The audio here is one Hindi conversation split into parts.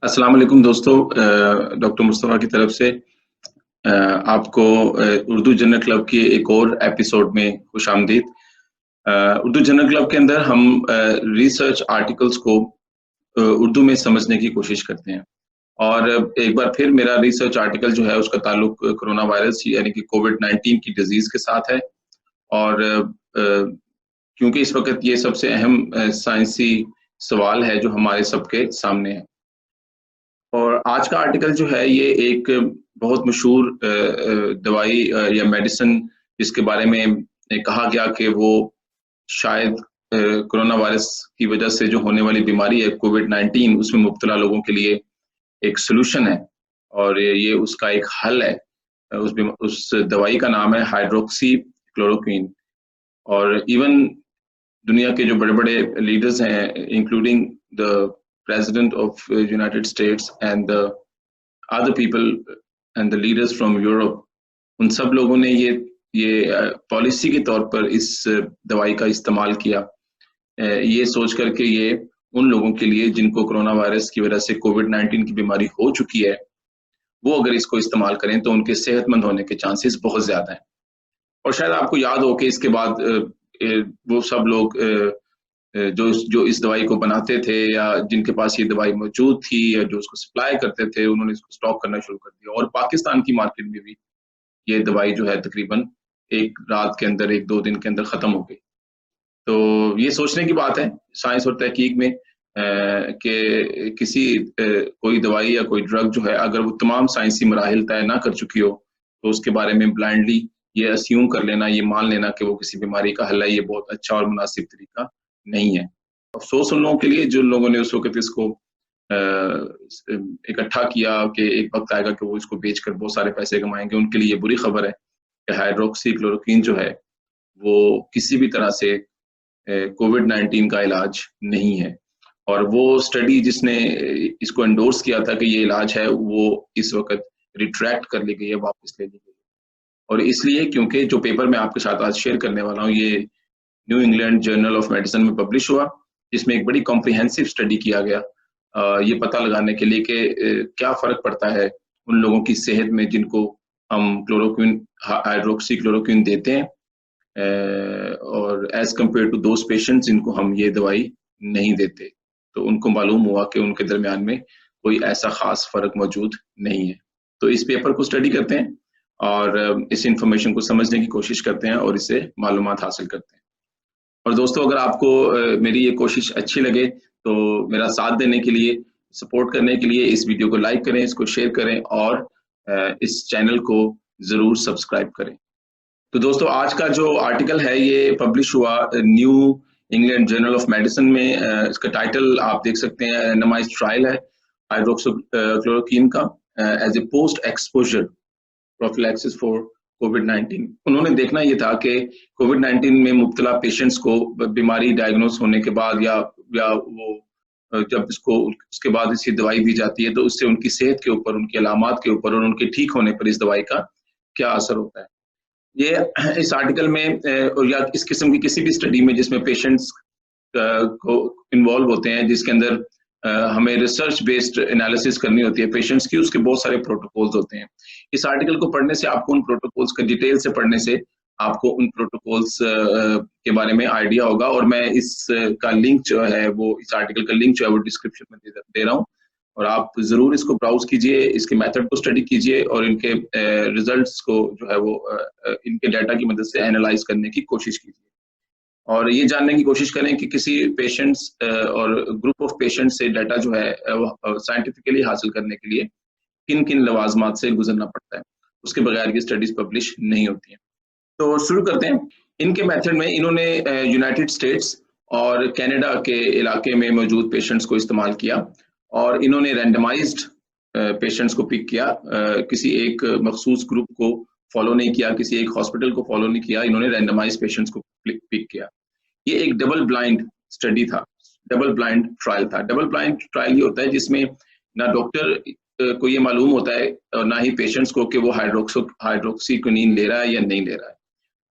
अस्सलाम वालेकुम दोस्तों। डॉक्टर मुस्तफ़ा की तरफ से आपको उर्दू जर्नल क्लब की एक और एपिसोड में खुशामदीद। उर्दू जर्नल क्लब के अंदर हम रिसर्च आर्टिकल्स को उर्दू में समझने की कोशिश करते हैं और एक बार फिर मेरा रिसर्च आर्टिकल जो है उसका ताल्लुक कोरोना वायरस यानी कि कोविड-19 की डिज़ीज़ के साथ है और क्योंकि इस वक़्त ये सबसे अहम साइंसी सवाल है जो हमारे सबके सामने है। और आज का आर्टिकल जो है ये एक बहुत मशहूर दवाई या मेडिसिन जिसके बारे में कहा गया कि वो शायद कोरोना वायरस की वजह से जो होने वाली बीमारी है कोविड-19 उसमें मुब्तला लोगों के लिए एक सॉल्यूशन है और ये उसका एक हल है। उस दवाई का नाम है हाइड्रोक्सी क्लोरोक्वीन और इवन दुनिया के जो बड़े-बड़े लीडर्स हैं including the president of United states and the other people and the leaders from Europe, उन सब लोगों ने ये पॉलिसी के तौर पर इस दवाई का इस्तेमाल किया, ये सोच कर के ये उन लोगों के लिए जिनको कोरोना वायरस की वजह से कोविड-19 की बीमारी हो चुकी है, वो अगर इसको इस्तेमाल करें तो उनके सेहतमंद होने के चांसेस बहुत ज़्यादा हैं। और शायद आपको याद हो कि इसके बाद वो सब लोग जो इस दवाई को बनाते थे या जिनके पास ये दवाई मौजूद थी या जो उसको सप्लाई करते थे, उन्होंने इसको स्टॉक करना शुरू कर दिया और पाकिस्तान की मार्केट में भी ये दवाई जो है तकरीबन 1 रात के अंदर, 1-2 दिन के अंदर खत्म हो गई। तो ये सोचने की बात है साइंस और तहकीक में कि किसी कोई दवाई या कोई ड्रग जो है अगर वो तमाम साइंसी मराहिल तय ना कर चुकी हो, तो उसके बारे में ब्लाइंडली ये अस्यूम कर लेना, ये मान लेना कि वो किसी बीमारी का हल है, ये बहुत अच्छा और मुनासिब तरीका नहीं है। अफ़सोस उन लोगों के लिए जिन लोगों ने उस वक़्त इसको इकट्ठा किया कि एक वक़्त आएगा कि वो इसको बेचकर बहुत सारे पैसे कमाएँगे, उनके लिए ये बुरी खबर है कि हाइड्रोक्सी क्लोरोक्वीन जो है, वो किसी भी तरह से कोविड-19 का इलाज नहीं है और वो स्टडी जिसने इसको एंडोर्स किया था कि ये इलाज है, वो इस वक़्त रिट्रैक्ट कर ली गई है, वापस ले ली गई है। और इसलिए क्योंकि जो पेपर मैं आपके साथ आज शेयर करने वाला हूँ, ये new England journal of medicine में पब्लिश हुआ, जिसमें एक बड़ी कॉम्प्रिहेंसिव स्टडी किया गया ये पता लगाने के लिए कि क्या फ़र्क पड़ता है उन लोगों की सेहत में जिनको हम क्लोरोक्वीन हाइड्रोक्सी क्लोरोक्वीन देते हैं और as compare to those patients जिनको हम ये दवाई नहीं देते। तो उनको मालूम हुआ कि उनके दरमियान में कोई ऐसा ख़ास फ़र्क मौजूद नहीं है। तो इस पेपर को स्टडी करते हैं और इस इन्फॉर्मेशन को समझने की कोशिश करते हैं और इससे मालूमात हासिल करते हैं। और दोस्तों अगर आपको मेरी ये कोशिश अच्छी लगे तो मेरा साथ देने के लिए, सपोर्ट करने के लिए इस वीडियो को लाइक करें, इसको शेयर करें और इस चैनल को ज़रूर सब्सक्राइब करें। तो दोस्तों आज का जो आर्टिकल है ये पब्लिश हुआ New England journal of medicine में। इसका टाइटल आप देख सकते हैं, रैंडमाइज्ड ट्रायल है हाइड्रोक्सी क्लोरोक्वीन का as a post exposure prophylaxis for कोविड-19। उन्होंने देखना ये था कि कोविड-19 में मुब्तला पेशेंट्स को बीमारी डायग्नोस होने के बाद या वो जब इसको उसके बाद इसकी दवाई दी जाती है तो उससे उनकी सेहत के ऊपर, उनकी अलामात के ऊपर और उनके ठीक होने पर इस दवाई का क्या असर होता है। ये इस आर्टिकल में या इस किस्म की किसी भी स्टडी में जिसमें पेशेंट्स को इन्वॉल्व होते हैं, जिसके अंदर हमें रिसर्च बेस्ड एनालिसिस करनी होती है पेशेंट्स की, उसके बहुत सारे प्रोटोकॉल्स होते हैं। इस आर्टिकल को पढ़ने से आपको उन प्रोटोकॉल्स का डिटेल से पढ़ने से आपको उन प्रोटोकॉल्स के बारे में आइडिया होगा और मैं इस का लिंक जो है वो इस आर्टिकल का लिंक जो है वो डिस्क्रिप्शन में दे रहा हूँ और आप ज़रूर इसको ब्राउज़ कीजिए, इसके मेथड को स्टडी कीजिए और इनके रिजल्ट्स को जो है वो इनके डाटा की मदद से एनालाइज़ करने की कोशिश कीजिए। और ये जानने की कोशिश करें कि किसी पेशेंट्स और ग्रुप ऑफ पेशेंट्स से डाटा जो है साइंटिफिकली हासिल करने के लिए किन-किन लवाज़मात से गुज़रना पड़ता है। उसके बगैर ये स्टडीज़ पब्लिश नहीं होती हैं। तो शुरू करते हैं। इनके मेथड में इन्होंने यूनाइटेड स्टेट्स और कनाडा के इलाके में मौजूद पेशेंट्स को इस्तेमाल किया और इन्होंने रैंडमाइज्ड पेशेंट्स को पिक किया, किसी एक मखसूस ग्रुप को फॉलो नहीं किया, किसी एक हॉस्पिटल को फॉलो नहीं किया, इन्होंने रैंडमाइज्ड पेशेंट्स को पिक किया। ये एक डबल ब्लाइंड स्टडी था, डबल ब्लाइंड ट्रायल था। डबल ब्लाइंड ट्रायल ये होता है जिसमें ना डॉक्टर को ये मालूम होता है और ना ही पेशेंट्स को कि वो हाइड्रोक्सीक्विनीन ले रहा है या नहीं ले रहा है।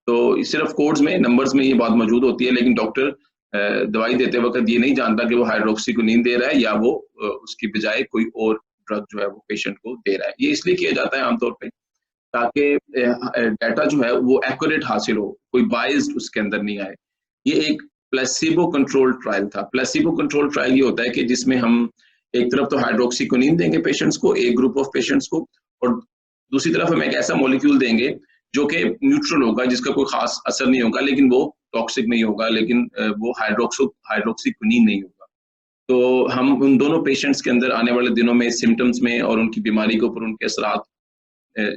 तो सिर्फ कोड्स में, नंबर्स में ये बात मौजूद होती है, लेकिन डॉक्टर दवाई देते वक्त ये नहीं जानता कि वो हाइड्रोक्सीक्विनीन दे रहा है या वो उसकी बजाय कोई और ड्रग जो है वो पेशेंट को दे रहा है। ये इसलिए किया जाता है आमतौर पे ताकि डाटा जो है वो एक्यूरेट हासिल हो, कोई बायस्ड उसके अंदर नहीं आए। ये एक प्लेसिबो कंट्रोल ट्रायल था। प्लेसिबो कंट्रोल ट्रायल ये होता है कि जिसमें हम एक तरफ तो हाइड्रोक्सीक्विनीन देंगे पेशेंट्स को, एक ग्रुप ऑफ पेशेंट्स को, और दूसरी तरफ हम एक ऐसा मॉलिक्यूल देंगे जो कि न्यूट्रल होगा, जिसका कोई खास असर नहीं होगा, लेकिन वो टॉक्सिक नहीं होगा, लेकिन वो हाइड्रोक्सीक्विनीन नहीं होगा। तो हम उन दोनों पेशेंट्स के अंदर आने वाले दिनों में सिम्टम्स में और उनकी बीमारी के ऊपर उनके असरात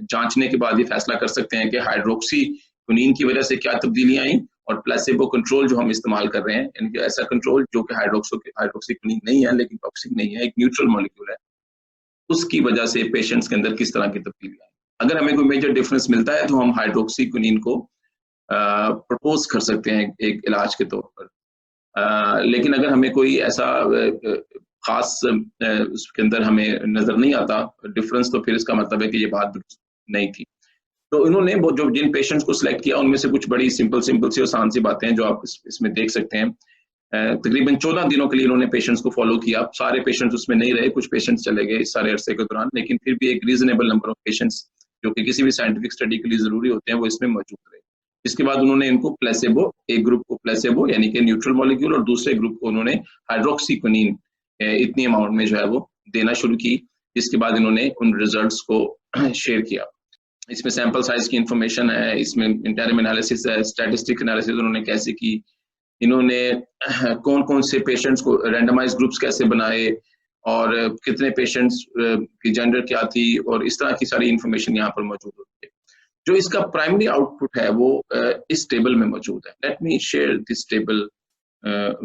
जांचने के बाद ये फैसला कर सकते हैं कि हाइड्रोक्सीक्विनीन की वजह से क्या तब्दीलियां आई, और प्लेसिबो कंट्रोल जो हम इस्तेमाल कर रहे हैं, यानी कि ऐसा कंट्रोल जो कि हाइड्रोक्सीक्विनीन नहीं है लेकिन टॉक्सिक नहीं है, एक न्यूट्रल मॉलिक्यूल है, उसकी वजह से पेशेंट्स के अंदर किस तरह की तब्दीलियां आई। अगर हमें कोई मेजर डिफरेंस मिलता है तो हम हाइड्रोक्सीक्विनीन को प्रपोज कर सकते हैं एक इलाज के तौर पर। लेकिन अगर हमें कोई ऐसा खास उसके अंदर हमें नजर नहीं आता डिफरेंस, तो फिर इसका मतलब है कि ये बात नहीं थी। तो इन्होंने वो जो जिन पेशेंट्स को सिलेक्ट किया उनमें से कुछ बड़ी सिंपल सी आसान सी बातें हैं जो आप इसमें देख सकते हैं। तकरीबन 14 दिनों के लिए इन्होंने पेशेंट्स को फॉलो किया। सारे पेशेंट्स उसमें नहीं रहे, कुछ पेशेंट्स चले गए इस सारे अरसे के दौरान, लेकिन फिर भी एक रीजनेबल नंबर ऑफ पेशेंट्स जो कि किसी भी साइंटिफिक स्टडी के लिए जरूरी होते हैं वो इसमें मौजूद रहे। इसके बाद उन्होंने इनको प्लेसेबो, एक ग्रुप को प्लेसेबो यानी कि न्यूट्रल मॉलिक्यूल, और दूसरे ग्रुप को उन्होंने हाइड्रोक्सीक्विनीन इतनी अमाउंट में जो है वो देना शुरू की। जिसके बाद इन्होंने उन रिजल्ट्स को शेयर किया। इसमें सैंपल साइज की इंफॉर्मेशन है, इसमें इंटरम एनालिसिस है, स्टैटिस्टिक एनालिसिस उन्होंने कैसे की, इन्होंने कौन कौन से पेशेंट्स को रैंडमाइज ग्रुप्स कैसे बनाए, और कितने पेशेंट्स की जेंडर क्या थी, और इस तरह की सारी इंफॉर्मेशन यहाँ पर मौजूद होती है। जो इसका प्राइमरी आउटपुट है वो इस टेबल में मौजूद है। Let me share this table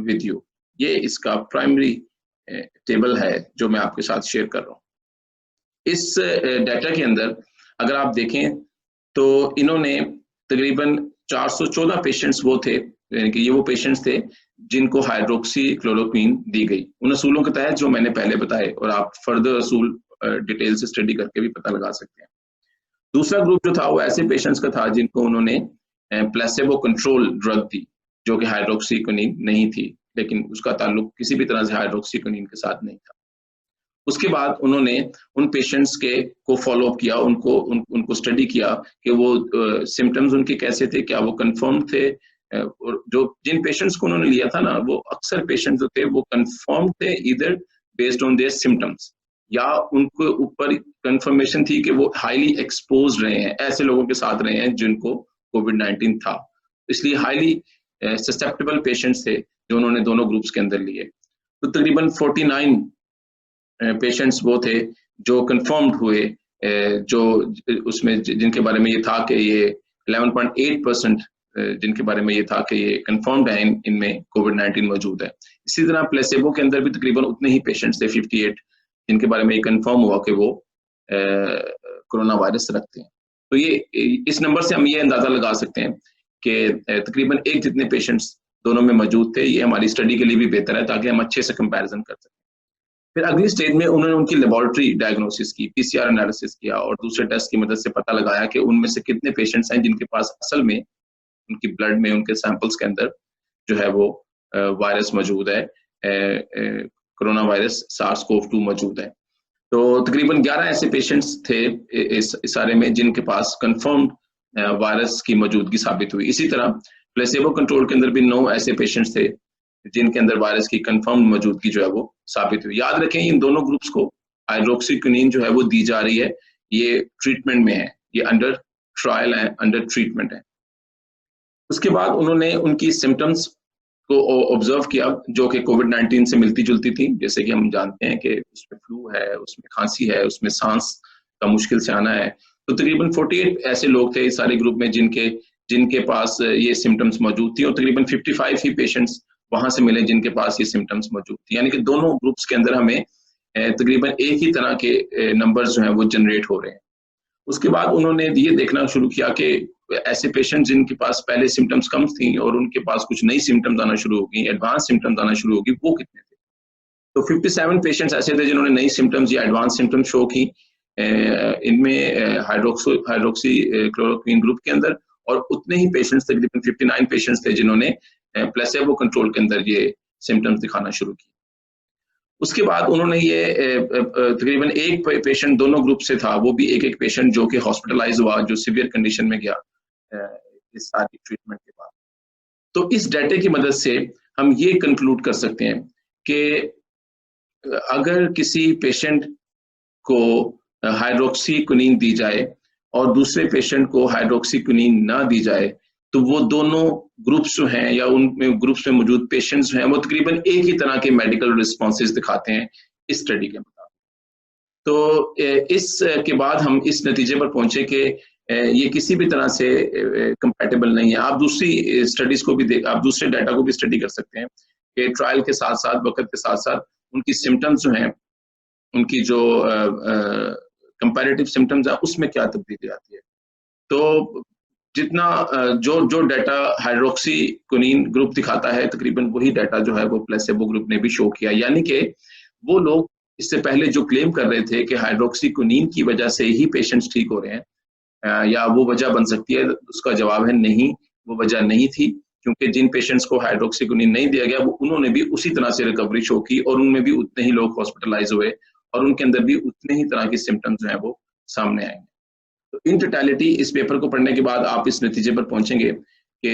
with you. ये इसका प्राइमरी टेबल है जो मैं आपके साथ शेयर कर रहा हूँ। इस डाटा के अंदर अगर आप देखें तो इन्होंने तकरीबन 414 पेशेंट्स वो थे, यानी कि ये वो पेशेंट्स थे जिनको हाइड्रोक्सीक्लोरोक्वीन दी गई उन असूलों के तहत जो मैंने पहले बताए, और आप फर्दर असूल डिटेल से स्टडी करके भी पता लगा सकते हैं। दूसरा ग्रुप जो था वो ऐसे पेशेंट्स का था जिनको उन्होंने प्लेसेबो कंट्रोल ड्रग दी जो कि हाइड्रोक्सीक्विनीन नहीं थी, लेकिन उसका ताल्लुक किसी भी तरह से हाइड्रोक्सीक्विनीन के साथ नहीं था। उसके बाद उन्होंने उन पेशेंट्स को फॉलो अप किया, उनको स्टडी किया कि वो सिम्टम्स उनके कैसे थे, क्या वो कंफर्म थे। और जो जिन पेशेंट्स को उन्होंने लिया था ना, वो अक्सर पेशेंट्स जो थे वो कंफर्म थे इधर बेस्ड ऑन देयर सिम्टम्स, या उनको ऊपर कंफर्मेशन थी कि वो हाईली एक्सपोज रहे हैं, ऐसे लोगों के साथ रहे हैं जिनको कोविड-19 था। इसलिए हाईली ससेप्टेबल पेशेंट्स थे जो उन्होंने दोनों ग्रुप्स के अंदर लिए। तो तकरीबन 49 पेशेंट्स वो थे जो कंफर्म्ड हुए, जो उसमें जिनके बारे में ये था कि ये 11.8% जिनके बारे में ये था कि ये कंफर्म्ड है इनमें कोविड-19 मौजूद है। इसी तरह प्लेसेबो के अंदर भी तकरीबन उतने ही पेशेंट्स थे 58 जिनके बारे में ये कंफर्म हुआ कि वो कोरोना वायरस रखते हैं। तो ये इस नंबर से हम ये अंदाजा लगा सकते हैं कि तकरीबन एक जितने पेशेंट्स दोनों में मौजूद थे। ये हमारी स्टडी के लिए भी बेहतर है ताकि हम अच्छे से कंपैरिजन कर सकें। फिर अगली स्टेज में उन्होंने उनकी लेबोरेटरी डायग्नोसिस की, पीसीआर एनालिसिस किया और दूसरे टेस्ट की मदद से पता लगाया कि उनमें से कितने पेशेंट्स हैं जिनके पास असल में उनकी ब्लड में, उनके सैंपल्स के अंदर जो है वो वायरस मौजूद है, कोरोना वायरस SARS-CoV-2 मौजूद है। तो तकरीबन 11 ऐसे पेशेंट्स थे इस सारे में जिनके पास कंफर्म्ड वायरस की मौजूदगी साबित हुई। इसी तरह प्लेसेबो कंट्रोल के अंदर भी 9 ऐसे पेशेंट्स थे जिनके अंदर वायरस की कंफर्म मौजूदगी जो है वो साबित हुई। याद रखें इन दोनों ग्रुप्स को हाइड्रोक्सीक्विनीन जो है वो दी जा रही है, ये ट्रीटमेंट में है, ये अंडर ट्रायल है, अंडर ट्रीटमेंट है। उसके बाद उन्होंने उनकी सिम्टम्स को ऑब्जर्व किया जो कि कोविड-19 से मिलती जुलती थी। जैसे कि हम जानते हैं कि उसमें फ्लू है, उसमें खांसी है, उसमें सांस का मुश्किल से आना है। तो तकरीबन 48 ऐसे लोग थे इस सारे ग्रुप में जिनके पास ये सिम्टम्स मौजूद थी, और तकरीबन 55 ही पेशेंट्स वहां से मिले जिनके पास ये सिम्टम्स मौजूद थी। यानी कि दोनों ग्रुप्स के अंदर हमें तकरीबन एक ही तरह के नंबर्स जो हैं वो जनरेट हो रहे हैं। उसके बाद उन्होंने ये देखना शुरू किया कि ऐसे पेशेंट जिनके पास पहले सिम्टम्स कम थी और उनके पास कुछ नई सिम्टम्स आना शुरू हो गई, एडवांस सिम्टम्स आना शुरू हो गई, वो कितने थे। तो 57 पेशेंट्स ऐसे थे जिन्होंने नई सिम्टम्स या एडवांस सिम्टम्स शो की इनमें हाइड्रोक्सी क्लोरोक्वीन ग्रुप के अंदर, और उतने ही पेशेंट्स तकरीबन 59 पेशेंट्स थे जिन्होंने प्लेसेबो कंट्रोल के अंदर ये सिम्टम्स दिखाना शुरू किए। उसके बाद उन्होंने ये तकरीबन एक पेशेंट दोनों ग्रुप से था, वो भी एक पेशेंट जो कि हॉस्पिटलाइज हुआ, जो सीवियर कंडीशन में गया इस सारी ट्रीटमेंट के बाद। तो इस डाटा की मदद से हम ये कंक्लूड कर सकते हैं कि अगर किसी पेशेंट को हाइड्रोक्सीक्विनीन दी जाए और दूसरे पेशेंट को हाइड्रोक्सीक्विनीन ना दी जाए, तो वो दोनों ग्रुप्स जो हैं या उन ग्रुप्स में मौजूद पेशेंट्स जो हैं वो तकरीबन एक ही तरह के मेडिकल रिस्पॉन्सेज दिखाते हैं इस स्टडी के मुताबिक। तो इस के बाद हम इस नतीजे पर पहुंचे कि ये किसी भी तरह से कंपैटिबल नहीं है। आप दूसरी स्टडीज को भी आप दूसरे डाटा को भी स्टडी कर सकते हैं कि ट्रायल के साथ साथ, वक्त के साथ साथ उनकी सिम्टम्स जो हैं, उनकी जो कंपैरेटिव सिम्टम्स है उसमें क्या तब्दीली आती है। तो जितना जो डाटा हाइड्रोक्सीक्विनीन ग्रुप दिखाता है, तकरीबन वही डाटा जो है वो प्लेसेबो ग्रुप ने भी शो किया। यानी कि वो लोग इससे पहले जो क्लेम कर रहे थे कि हाइड्रोक्सीक्विनीन की वजह से ही पेशेंट्स ठीक हो रहे हैं या वो वजह बन सकती है, उसका जवाब है नहीं, वो वजह नहीं थी, क्योंकि जिन पेशेंट्स को हाइड्रोक्सीक्विनीन नहीं दिया गया वो उन्होंने भी उसी तरह से रिकवरी शो की और उनमें भी उतने ही लोग हॉस्पिटलाइज हुए और उनके अंदर भी उतने ही तरह के सिम्टम्स जो है वो सामने आएंगे। तो इन टोटलिटी इस पेपर को पढ़ने के बाद आप इस नतीजे पर पहुंचेंगे कि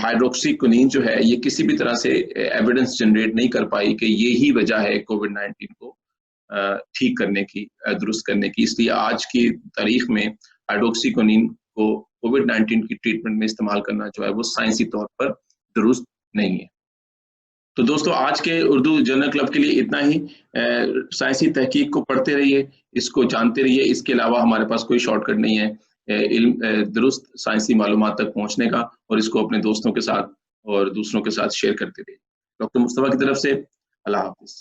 हाइड्रोक्सीक्विनीन जो है ये किसी भी तरह से एविडेंस जनरेट नहीं कर पाई कि ये ही वजह है कोविड-19 को ठीक करने की, दुरुस्त करने की। इसलिए आज की तारीख में हाइड्रोक्सीक्विनीन को कोविड-19 की ट्रीटमेंट में इस्तेमाल करना जो है वो साइंसी तौर पर दुरुस्त नहीं है। तो दोस्तों, आज के उर्दू जर्नल क्लब के लिए इतना ही। साइंसी तहकीक को पढ़ते रहिए, इसको जानते रहिए। इसके अलावा हमारे पास कोई शॉर्टकट नहीं है इल्म दुरुस्त साइंसी मालूमात तक पहुंचने का, और इसको अपने दोस्तों के साथ और दूसरों के साथ शेयर करते रहिए। डॉक्टर मुस्तफा की तरफ से अल्लाह हाफिज।